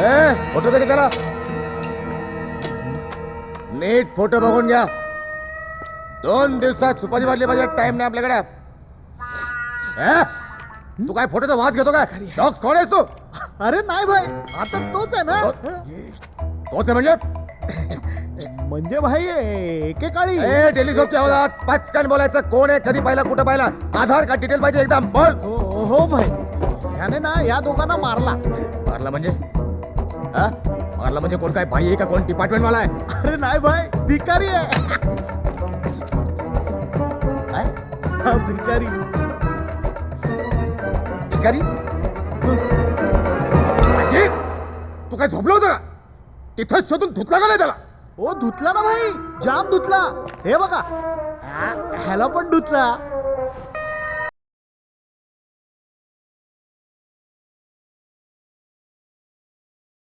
Photo तरी करा. नीट photo बघून घ्या. 2 दिवसात सुपारी वाढली पाहिजे. टाइम नाही आपल्याकडे. तू काय फोटोचा वास घेतो काय? डॉग्स कोण आहेस तू? अरे नाही भाई, आता तोच आहे ना. तोच आहे म्हणजे भाई एकेकाळी टेलिस्कोपच्या आवाजात पटकन बोलायचं. कोण आहे, कधी पाहिला, कुठं पाहिला, आधार कार्ड डिटेल पाहिजे एकदम. बोल. हो भाई, याने ना या दोघांना मारला. मारला म्हणजे? मारला म्हणजे कोण? काय भाई आहे का कोण? डिपार्टमेंट वाला आहे? अरे नाही भाई, भिकारी आहे. भिकारी भिकारी? तू काय झोपलं होतं का? तिथंच शोधून धुतला का नाही त्याला? ओ धुतला ना भाई, जाम धुतला. हे बघा, ह्याला पण धुतला.